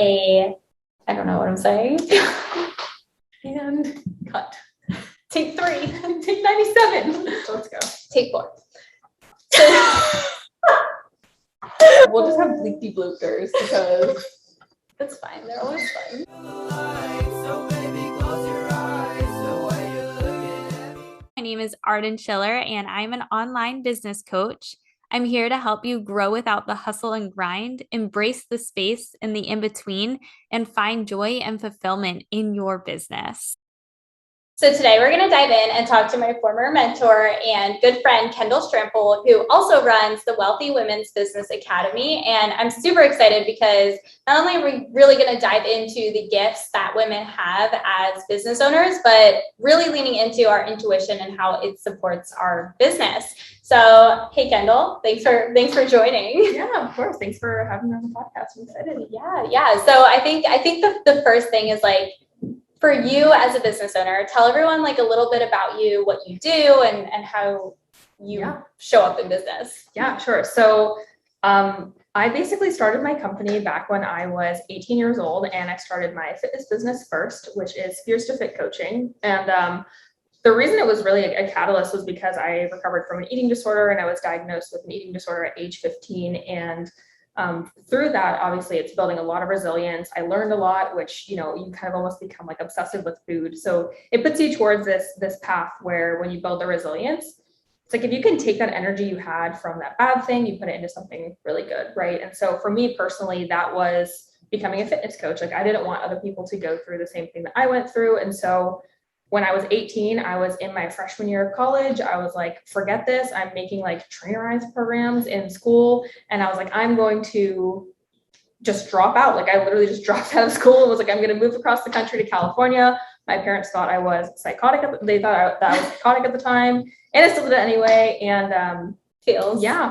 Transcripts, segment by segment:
I don't know what I'm saying. And cut. Take 3. Take 97. Let's go. Take 4. We'll just have bleepy bloopers because it's fine. They're always fun. My name is Arden Schiller, and I'm an online business coach. I'm here to help you grow without the hustle and grind, embrace the space in the in-between, and find joy and fulfillment in your business. So today we're going to dive in and talk to my former mentor and good friend, Kendall Strampel, who also runs the Wealthy Women's Business Academy. And I'm super excited because not only are we really going to dive into the gifts that women have as business owners, but really leaning into our intuition and how it supports our business. So, hey, Kendall, thanks for joining. Yeah, of course. Thanks for having me on the podcast. I'm excited. Yeah. So I think the first thing is like, for you as a business owner, tell everyone like a little bit about you, what you do, and how you show up in business. Yeah, sure. So I basically started my company back when I was 18 years old, and I started my fitness business first, which is Fierce to Fit Coaching. And the reason it was really a catalyst was because I recovered from an eating disorder, and I was diagnosed with an eating disorder at age 15. And through that, obviously, it's building a lot of resilience. I learned a lot, which, you kind of almost become like obsessive with food. So it puts you towards this path where when you build the resilience, it's like if you can take that energy you had from that bad thing, you put it into something really good, right? And so for me personally, that was becoming a fitness coach. Like I didn't want other people to go through the same thing that I went through. And so when I was 18, I was in my freshman year of college. I was like, forget this. I'm making like trainerized programs in school. And I was like, I'm going to just drop out. Like I literally just dropped out of school and was like, I'm going to move across the country to California. My parents thought I was psychotic. They thought that I was psychotic at the time. And I still did it anyway. And feels. Yeah.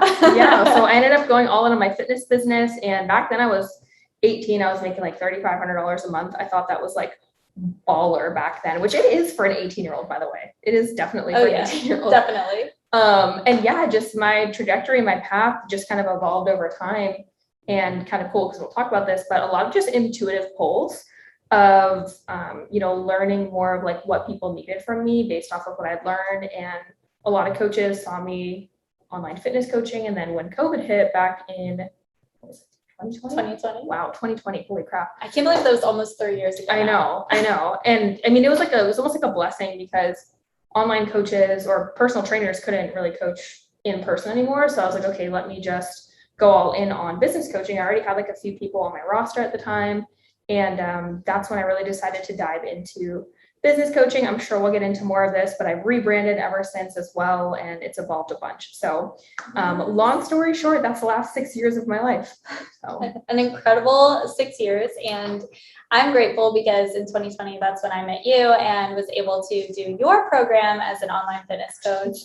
So I ended up going all into my fitness business. And back then I was 18. I was making like $3,500 a month. I thought that was like baller back then, which it is for an 18-year-old, by the way. It is definitely for an 18-year-old. Definitely. And yeah, just my trajectory, my path just kind of evolved over time, and kind of cool because we'll talk about this, but a lot of just intuitive pulls of, learning more of like what people needed from me based off of what I'd learned. And a lot of coaches saw me online fitness coaching. And then when COVID hit back in 2020? Wow, 2020. Holy crap. I can't believe that was almost 3 years ago. I know. And I mean, it was almost like a blessing because online coaches or personal trainers couldn't really coach in person anymore. So I was like, okay, let me just go all in on business coaching. I already had like a few people on my roster at the time. And that's when I really decided to dive into business coaching. I'm sure we'll get into more of this, but I've rebranded ever since as well, and it's evolved a bunch. So long story short, that's the last 6 years of my life. So. An incredible 6 years. And I'm grateful because in 2020, that's when I met you and was able to do your program as an online fitness coach.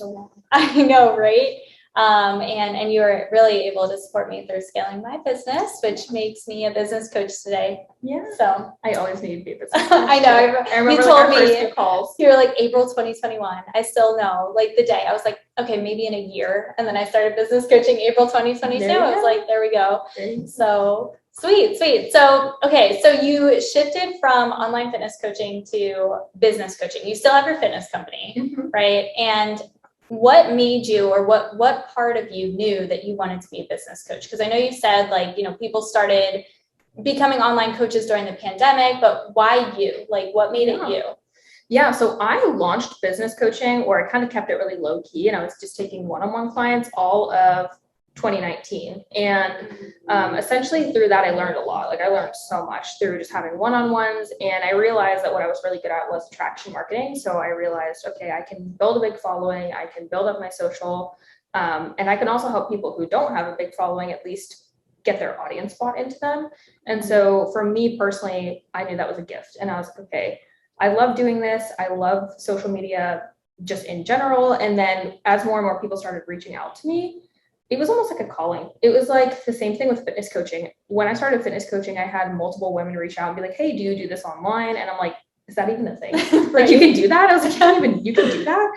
I know, right? And you were really able to support me through scaling my business, which makes me a business coach today. Yeah. So I always need to be a business coach. I know. I remember you told me you were like April 2021. I still know like the day. I was like, okay, maybe in a year. And then I started business coaching April 2022. I was like, there we go. So sweet. So, okay. So you shifted from online fitness coaching to business coaching. You still have your fitness company, right? And what made you, or what part of you knew that you wanted to be a business coach? Because I know you said like, people started becoming online coaches during the pandemic, but why you? Like what made it you? Yeah, so I launched business coaching, or I kind of kept it really low key, and I was just taking one-on-one clients all of 2019. And essentially through that, I learned a lot. Like I learned so much through just having one-on-ones. And I realized that what I was really good at was attraction marketing. So I realized, okay, I can build a big following. I can build up my social. And I can also help people who don't have a big following at least get their audience bought into them. And so for me personally, I knew that was a gift. And I was like, okay, I love doing this. I love social media just in general. And then as more and more people started reaching out to me, it was almost like a calling. It was like the same thing with fitness coaching. When I started fitness coaching, I had multiple women reach out and be like, hey, do you do this online? And I'm like, is that even a thing? Like you can do that? I was like, you can do that?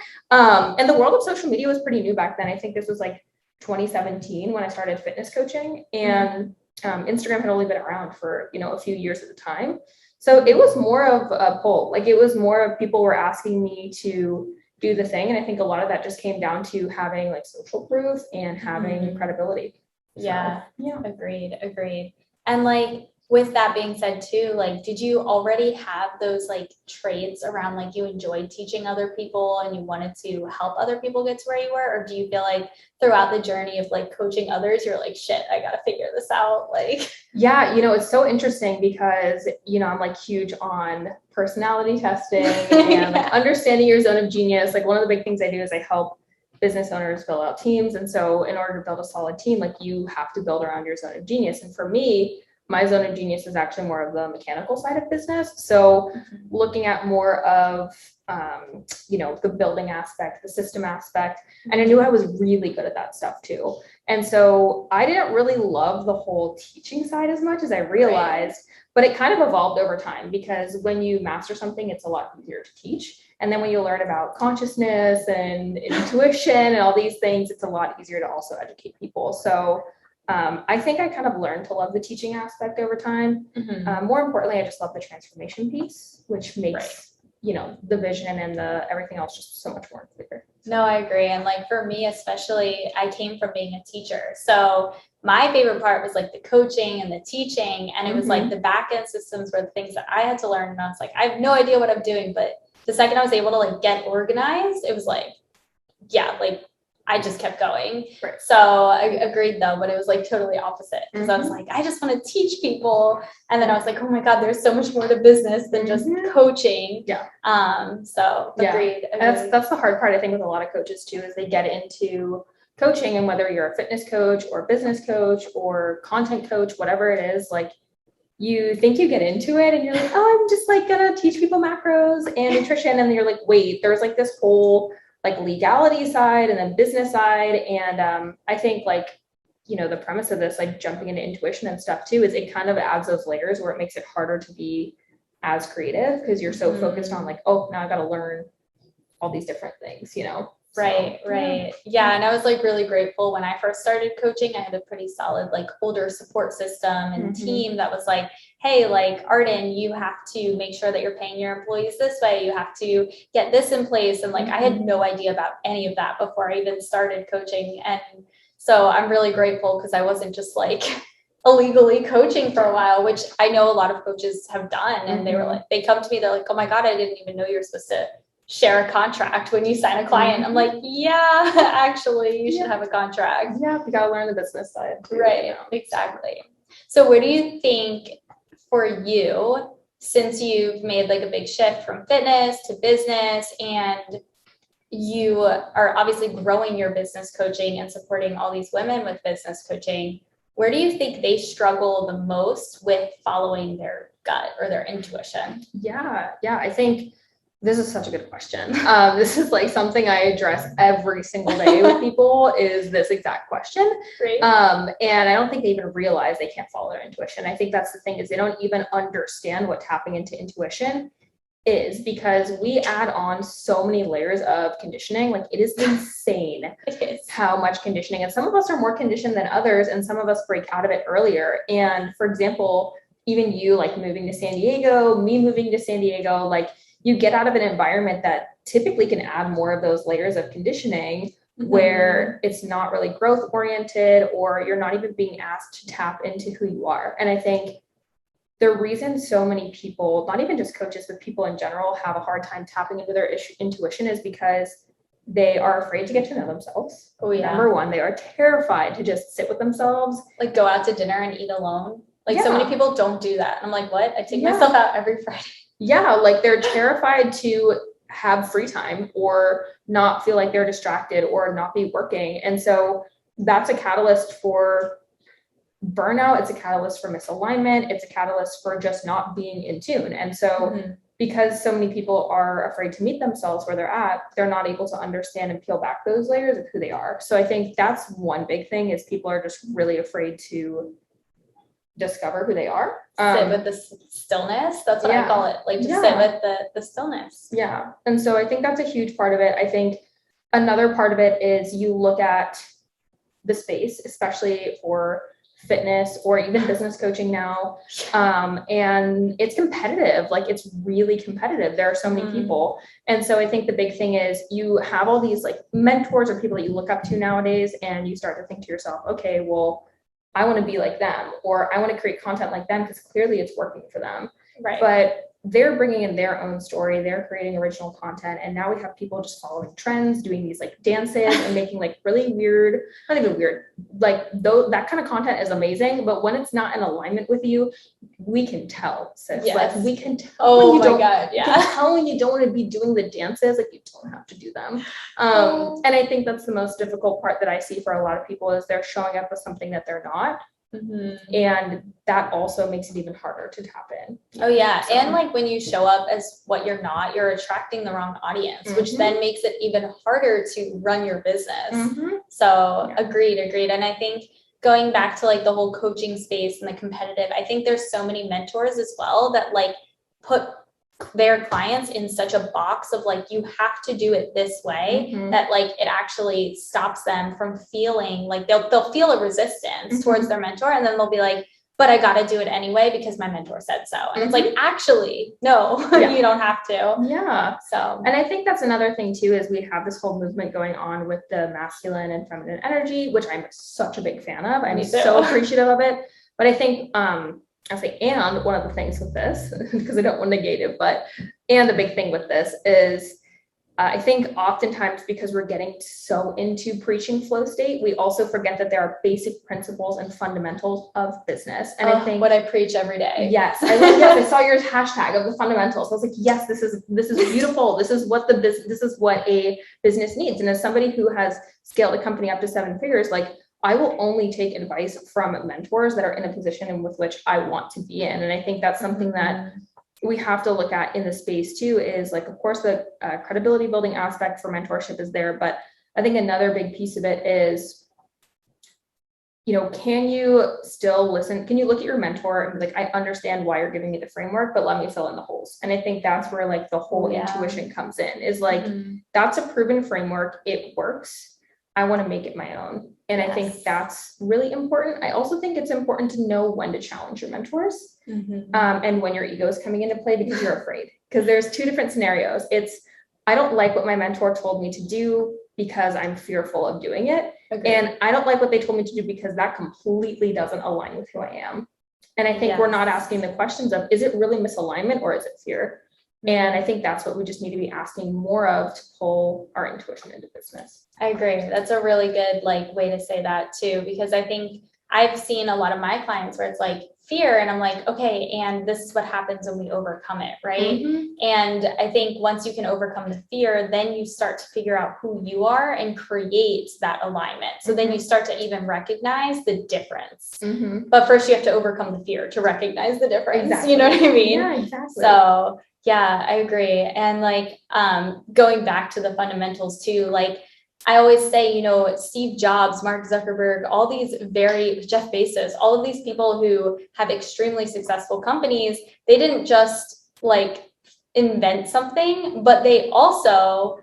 And the world of social media was pretty new back then. I think this was like 2017 when I started fitness coaching. And Instagram had only been around for, a few years at the time. So it was more of a pull. Like it was more of people were asking me to do the thing. And I think a lot of that just came down to having like social proof and having credibility. Yeah. Yeah. Agreed. And like with that being said too, like did you already have those like traits around like you enjoyed teaching other people and you wanted to help other people get to where you were? Or do you feel like throughout the journey of like coaching others, you're like, shit, I gotta figure this out? Like, yeah, it's so interesting because, I'm like huge on personality testing and like understanding your zone of genius. Like one of the big things I do is I help business owners build out teams. And so in order to build a solid team, like you have to build around your zone of genius. And for me, my zone of genius is actually more of the mechanical side of business. So looking at more of, the building aspect, the system aspect, and I knew I was really good at that stuff too. And so I didn't really love the whole teaching side as much as I realized, but it kind of evolved over time because when you master something, it's a lot easier to teach. And then when you learn about consciousness and intuition and all these things, it's a lot easier to also educate people. So I think I kind of learned to love the teaching aspect over time. More importantly, I just love the transformation piece, which makes, the vision and the everything else just so much more clear. No, I agree. And like for me, especially, I came from being a teacher. So my favorite part was like the coaching and the teaching. And it was like the back end systems were the things that I had to learn. And I was like, I have no idea what I'm doing. But the second I was able to like get organized, it was like, yeah, like I just kept going. Right. So I agreed though, but it was like totally opposite because I was like, I just want to teach people. And then I was like, oh my God, there's so much more to business than just coaching. Yeah. So agreed. And that's the hard part, I think, with a lot of coaches too, is they get into coaching, and whether you're a fitness coach or business coach or content coach, whatever it is, like you think you get into it and you're like, oh, I'm just like gonna teach people macros and nutrition. And you're like, wait, there's like this whole like legality side and then business side. And I think like, the premise of this, like jumping into intuition and stuff too, is it kind of adds those layers where it makes it harder to be as creative because you're so focused on like, oh, now I got to learn all these different things, Right. Yeah. And I was like really grateful when I first started coaching. I had a pretty solid, like older support system and team that was like, hey, like Arden, you have to make sure that you're paying your employees this way. You have to get this in place. And like, I had no idea about any of that before I even started coaching. And so I'm really grateful because I wasn't just like illegally coaching for a while, which I know a lot of coaches have done. And they were like, they come to me, they're like, oh my God, I didn't even know you were supposed to share a contract when you sign a client. I'm like, yeah, actually you should have a contract. Yeah, you gotta learn the business side too, right? Exactly. So where do you think for you, since you've made like a big shift from fitness to business and you are obviously growing your business coaching and supporting all these women with business coaching, where do you think they struggle the most with following their gut or their intuition? Yeah, I think this is such a good question. This is like something I address every single day with people is this exact question. Great. And I don't think they even realize they can't follow their intuition. I think that's the thing is they don't even understand what tapping into intuition is because we add on so many layers of conditioning. Like it is insane how much conditioning, and some of us are more conditioned than others, and some of us break out of it earlier. And for example, even you like moving to San Diego, me moving to San Diego, like you get out of an environment that typically can add more of those layers of conditioning where it's not really growth oriented, or you're not even being asked to tap into who you are. And I think the reason so many people, not even just coaches, but people in general, have a hard time tapping into their intuition is because they are afraid to get to know themselves. Oh yeah. Number one, they are terrified to just sit with themselves. Like go out to dinner and eat alone. Like so many people don't do that. And I'm like, what? I take myself out every Friday. Yeah, like they're terrified to have free time or not feel like they're distracted or not be working. And so that's a catalyst for burnout. It's a catalyst for misalignment. It's a catalyst for just not being in tune. And so because so many people are afraid to meet themselves where they're at, they're not able to understand and peel back those layers of who they are. So I think that's one big thing is people are just really afraid to discover who they are. Sit with the stillness. That's what I call it. Like just sit with the stillness. Yeah. And so I think that's a huge part of it. I think another part of it is you look at the space, especially for fitness or even business coaching now. And it's competitive. Like it's really competitive. There are so many people. And so I think the big thing is you have all these like mentors or people that you look up to nowadays, and you start to think to yourself, okay, well, I want to be like them, or I want to create content like them because clearly it's working for them. Right. But they're bringing in their own story. They're creating original content. And now we have people just following trends, doing these like dances and making like really weird, not even weird, like though that kind of content is amazing. But when it's not in alignment with you, we can tell, sis. Yes. Like we can tell. Oh when you my don't, God. you Yeah. can tell when you don't want to be doing the dances, like you don't have to do them. And I think that's the most difficult part that I see for a lot of people is they're showing up with something that they're not. And that also makes it even harder to tap in. Oh yeah. So. And like when you show up as what you're not, you're attracting the wrong audience, which then makes it even harder to run your business. So agreed. And I think going back to like the whole coaching space and the competitive, I think there's so many mentors as well that like put their clients in such a box of like, you have to do it this way, that like it actually stops them from feeling like they'll feel a resistance towards their mentor, and then they'll be like, but I got to do it anyway because my mentor said so. And it's like, actually, no, you don't have to. Yeah. So, and I think that's another thing too, is we have this whole movement going on with the masculine and feminine energy, which I'm such a big fan of. I'm so appreciative of it. But I think, I'll say, and one of the things with this, because I don't want to negate it, and the big thing with this is, I think oftentimes because we're getting so into preaching flow state, we also forget that there are basic principles and fundamentals of business. And I think what I preach every day. Yes. I saw your hashtag of the fundamentals. I was like, yes, this is beautiful. This is what a business needs. And as somebody who has scaled a company up to 7 figures, like I will only take advice from mentors that are in a position with which I want to be in. And I think that's something that we have to look at in the space too, is like, of course, the credibility building aspect for mentorship is there. But I think another big piece of it is, can you still listen? Can you look at your mentor and be like, I understand why you're giving me the framework, but let me fill in the holes. And I think that's where like the whole intuition comes in, is like, that's a proven framework. It works. I want to make it my own. And I think that's really important. I also think it's important to know when to challenge your mentors and when your ego is coming into play because you're afraid. Because there's 2 different scenarios. It's, I don't like what my mentor told me to do because I'm fearful of doing it. And I don't like what they told me to do because that completely doesn't align with who I am. And I think we're not asking the questions of, is it really misalignment or is it fear? And I think that's what we just need to be asking more of to pull our intuition into business. I agree. That's a really good like way to say that too, because I think I've seen a lot of my clients where it's like fear, and I'm like, okay, and this is what happens when we overcome it, right? And I think once you can overcome the fear, then you start to figure out who you are and create that alignment. So then you start to even recognize the difference. But first you have to overcome the fear to recognize the difference. Exactly. You know what I mean? Yeah, exactly. So yeah, I agree. And like, going back to the fundamentals too, like I always say, Steve Jobs, Mark Zuckerberg, all these Jeff Bezos, all of these people who have extremely successful companies, they didn't just like invent something, but they also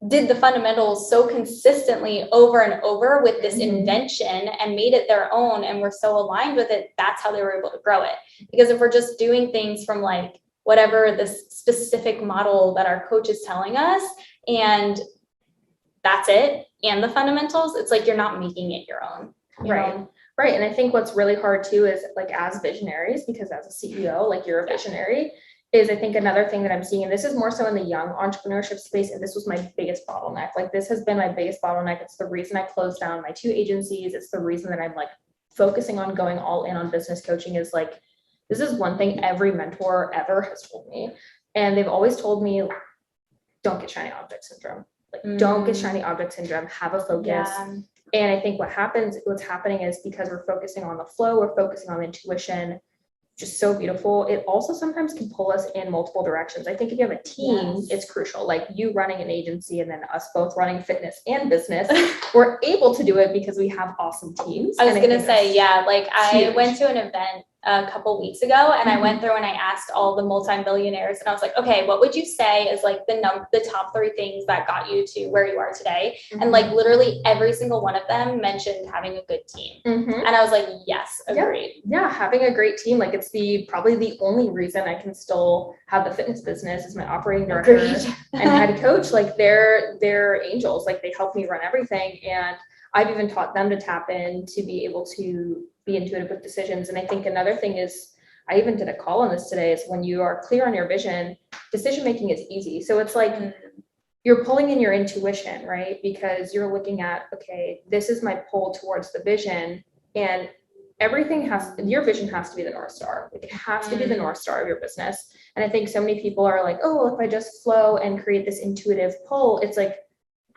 did the fundamentals so consistently over and over with this invention and made it their own. And were so aligned with it. That's how they were able to grow it. Because if we're just doing things from like whatever this specific model that our coach is telling us, and that's it, and the fundamentals, it's like you're not making it your own. Right. And I think what's really hard too is like as visionaries, because as a CEO, like you're a visionary, is I think another thing that I'm seeing, and this is more so in the young entrepreneurship space, and this was my biggest bottleneck. Like this has been my biggest bottleneck. It's the reason I closed down my 2 agencies. It's the reason that I'm like focusing on going all in on business coaching, is like, this is one thing every mentor ever has told me. And they've always told me, don't get shiny object syndrome. Like, don't get shiny object syndrome, have a focus. And I think what's happening is because we're focusing on the flow, we're focusing on the intuition, just so beautiful. It also sometimes can pull us in multiple directions. I think if you have a team, it's crucial. Like you running an agency and then us both running fitness and business, we're able to do it because we have awesome teams. I was going to say, like I went to an event a couple weeks ago, and I went through and I asked all the multi-millionaires, and I was like, okay, what would you say is like the top 3 things that got you to where you are today? And like literally every single one of them mentioned having a good team. And I was like, yes, agreed. Yeah, having a great team. Like it's probably the only reason I can still have the fitness business is my operating director and head coach. Like they're angels. Like they help me run everything. And I've even taught them to tap in to be able to be intuitive with decisions. And I think another thing is, I even did a call on this today, is when you are clear on your vision, decision-making is easy. So it's like, you're pulling in your intuition, right? Because you're looking at, okay, this is my pull towards the vision, and your vision has to be the North Star. Like it has to be the North Star of your business. And I think so many people are like, oh, well, if I just flow and create this intuitive pull, it's like,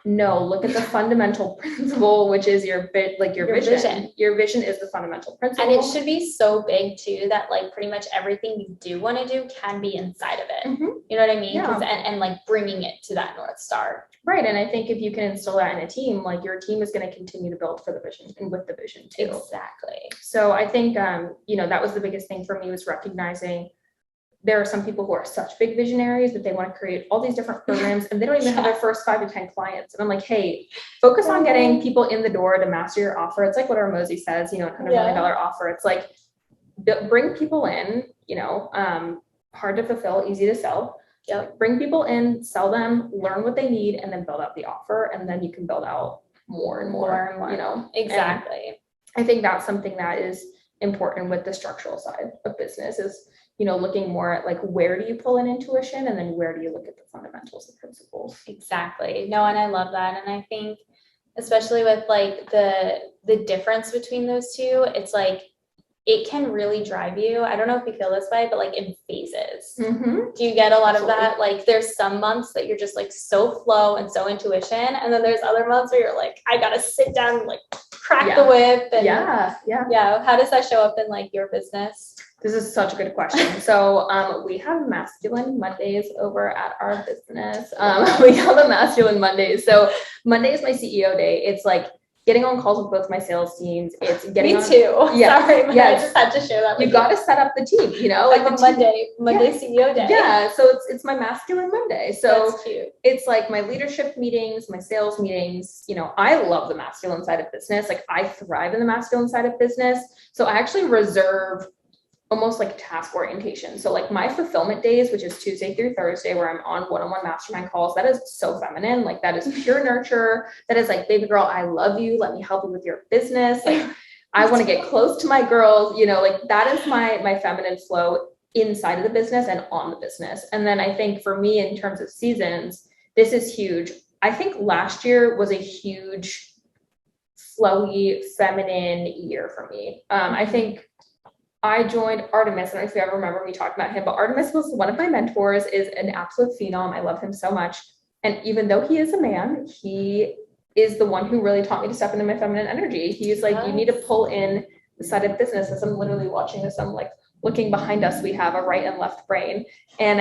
no, look at the fundamental principle, which is your vision. Your vision is the fundamental principle. And it should be so big too, that like pretty much everything you do want to do can be inside of it. You know what I mean? Yeah. And like bringing it to that North Star. Right. And I think if you can instill that in a team, like your team is going to continue to build for the vision and with the vision too. Exactly. So I think, that was the biggest thing for me, was recognizing there are some people who are such big visionaries that they want to create all these different programs and they don't even have their first 5 to 10 clients. And I'm like, hey, focus on getting people in the door to master your offer. It's like what our Mosey says, $100 million offer. It's like, bring people in, hard to fulfill, easy to sell. Bring people in, sell them, learn what they need, and then build out the offer. And then you can build out more and more. Exactly. And I think that's something that is important with the structural side of business is, looking more at like, where do you pull in intuition, and then where do you look at the fundamentals and principles? Exactly. No, and I love that. And I think especially with like the difference between those two, it's like, it can really drive you. I don't know if you feel this way, but like in phases. Do you get a lot of that? Like there's some months that you're just like so flow and so intuition. And then there's other months where you're like, I got to sit down and like crack the whip. And how does that show up in like your business? This is such a good question. So we have masculine Mondays over at our business. We call them masculine Mondays. So Monday is my CEO day. It's like getting on calls with both my sales teams. It's getting Me too. Yeah. Sorry, I just had to share that. You got to set up the team, like a Monday CEO day. Yeah. So it's my masculine Monday. So that's cute. It's like my leadership meetings, my sales meetings. I love the masculine side of business. Like I thrive in the masculine side of business. So I actually reserve almost like task orientation. So like my fulfillment days, which is Tuesday through Thursday, where I'm on one-on-one mastermind calls, that is so feminine. Like that is pure nurture. That is like, baby girl, I love you. Let me help you with your business. Like I want to get close to my girls, like that is my feminine flow inside of the business and on the business. And then I think for me, in terms of seasons, this is huge. I think last year was a huge flowy feminine year for me. I think I joined Artemis. I don't know if you ever remember me talking about him, but Artemis was one of my mentors, is an absolute phenom. I love him so much. And even though he is a man, he is the one who really taught me to step into my feminine energy. He's like, you need to pull in the side of business. As I'm literally watching this, I'm like looking behind us, we have a right and left brain. And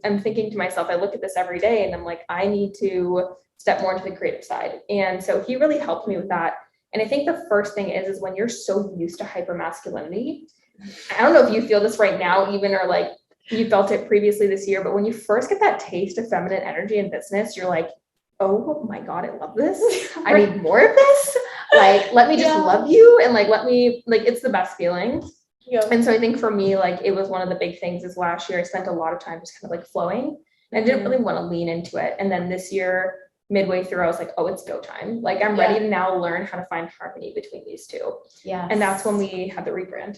I'm thinking to myself, I look at this every day and I'm like, I need to step more into the creative side. And so he really helped me with that. And I think the first thing is when you're so used to hypermasculinity, I don't know if you feel this right now, even, or like you felt it previously this year, but when you first get that taste of feminine energy in business, you're like, oh my God, I love this. I need more of this. Like, let me just love you. And like, it's the best feeling. And so I think for me, like it was one of the big things is last year, I spent a lot of time just kind of like flowing and I didn't really want to lean into it. And then this year, midway through, I was like, oh, it's go time. Like I'm ready to now learn how to find harmony between these two. Yeah. And that's when we had the rebrand.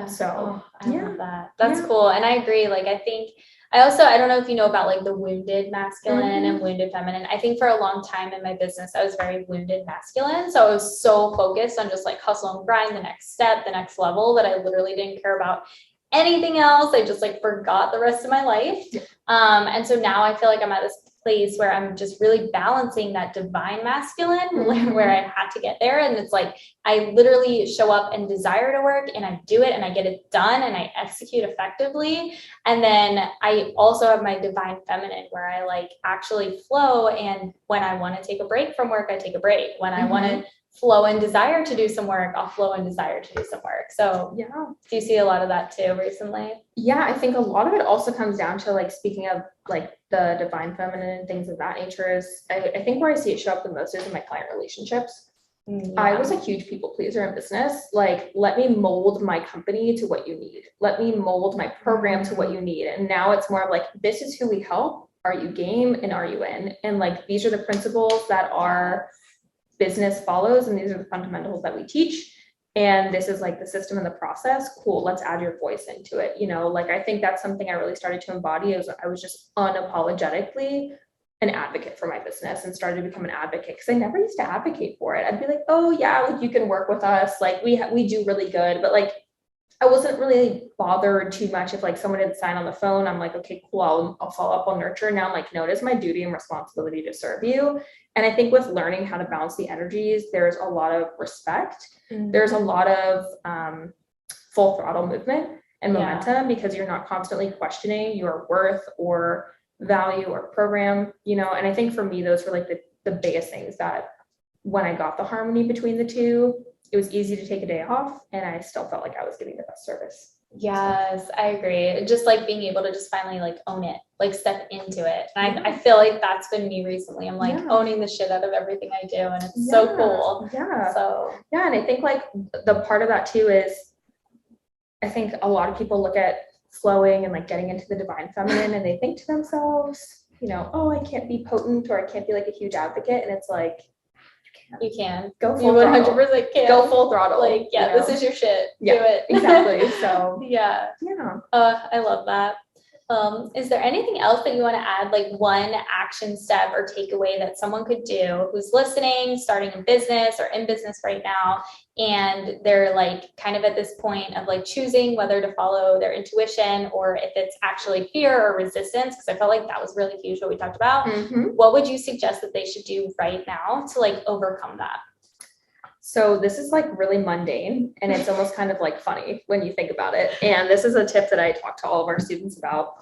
So I love that. That's cool. And I agree. Like, I think I don't know if you know about like the wounded masculine and wounded feminine. I think for a long time in my business, I was very wounded masculine. So I was so focused on just like hustle and grind, the next step, the next level, that I literally didn't care about anything else. I just like forgot the rest of my life. And so now I feel like I'm at this place where I'm just really balancing that divine masculine where I had to get there. And it's like, I literally show up and desire to work and I do it and I get it done and I execute effectively. And then I also have my divine feminine where I like actually flow. And when I want to take a break from work, I take a break. When I want to flow and desire to do some work, I'll flow and desire to do some work. So Yeah. do you see a lot of that too recently? Yeah, I think a lot of it also comes down to like, speaking of like the divine feminine and things of that nature, is I think where I see it show up the most is in my client relationships. I was a huge people pleaser in business. Like, let me mold my company to what you need. Let me mold my program to what you need. And now it's more of like, this is who we help. Are you game and are you in? And like, these are the principles that our business follows, and these are the fundamentals that we teach. And this is like the system and the process. Cool, let's add your voice into it. You know, like, I think that's something I really started to embody. Is I was just unapologetically an advocate for my business, and started to become an advocate, because I never used to advocate for it. I'd be like, oh yeah, like, you can work with us, like we do really good, but like, I wasn't really bothered too much if like someone didn't sign on the phone. I'm like, okay, cool, I'll follow up, I'll nurture. Now I'm like, no, it is my duty and responsibility to serve you. And I think with learning how to balance the energies, there's a lot of respect. There's a lot of full throttle movement and momentum, because you're not constantly questioning your worth or value or program, you know. And I think for me, those were like the biggest things, that when I got the harmony between the two, it was easy to take a day off, and I still felt like I was giving the best service. Yes, I agree. Just like being able to just finally like own it, like step into it. And I feel like that's been me recently. I'm like owning the shit out of everything I do, and it's so cool. Yeah. So yeah, and I think like the part of that too is, I think a lot of people look at flowing and like getting into the divine feminine, and they think to themselves, you know, oh, I can't be potent, or I can't be like a huge advocate. And it's like, you can go you full 100% can go full throttle. Like, yeah, you know? this is your shit. Yeah, do it. exactly. So yeah. Yeah. I love that. Is there anything else that you want to add, like one action step or takeaway that someone could do who's listening, starting a business or in business right now, and they're like kind of at this point of like choosing whether to follow their intuition or if it's actually fear or resistance? Because I felt like that was really huge what we talked about. What would you suggest that they should do right now to like overcome that? So this is like really mundane, and it's almost kind of like funny when you think about it. And this is a tip that I talk to all of our students about.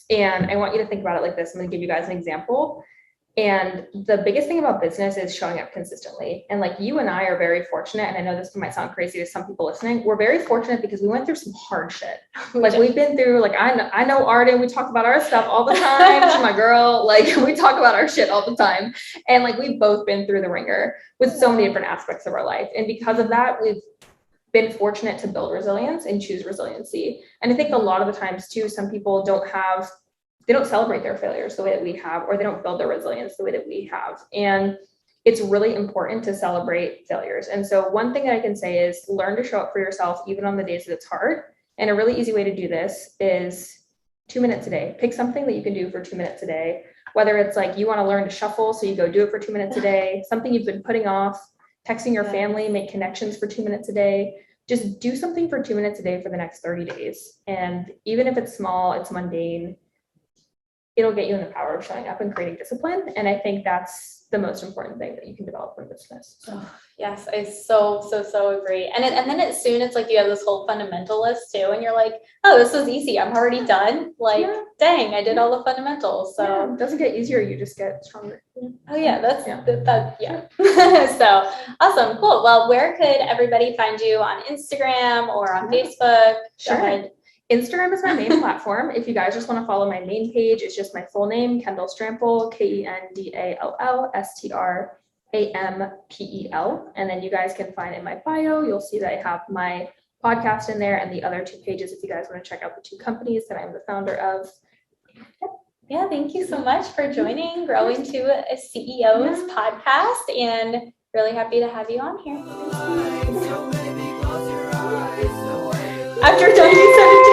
And I want you to think about it like this. I'm going to give you guys an example. And the biggest thing about business is showing up consistently. And like, you and I are very fortunate. And I know this might sound crazy to some people listening. We're very fortunate because we went through some hard shit. Like, we've been through, like, I know Arden, we talk about our stuff all the time. She's my girl. Like, we talk about our shit all the time. And like, we've both been through the ringer with so many different aspects of our life. And because of that, we've been fortunate to build resilience and choose resiliency. And I think a lot of the times too, some people they don't celebrate their failures the way that we have, or they don't build their resilience the way that we have. And it's really important to celebrate failures. And so one thing that I can say is learn to show up for yourself, even on the days that it's hard. And a really easy way to do this is 2 minutes a day. Pick something that you can do for 2 minutes a day, whether it's like you want to learn to shuffle, so you go do it for 2 minutes a day, something you've been putting off, texting your family, make connections for 2 minutes a day. Just do something for 2 minutes a day for the next 30 days. And even if it's small, it's mundane, it'll get you in the power of showing up and creating discipline. And I think that's the most important thing that you can develop in business. Oh, yes, I so agree. And then it's like you have this whole fundamental list too, and you're like, oh, this was easy. I'm already done. Like, dang, I did all the fundamentals. So it doesn't get easier, you just get stronger. Oh yeah, that's. So awesome, cool. Well, where could everybody find you on Instagram or on Facebook? Sure. Go ahead. Instagram is my main platform. If you guys just want to follow my main page, it's just my full name, Kendall Strampel, KENDALL, and then you guys can find in my bio, you'll see that I have my podcast in there and the other 2 pages if you guys want to check out the 2 companies that I'm the founder of. Yeah, thank you so much for joining Growing to a CEO's podcast, and really happy to have you on here. After 2017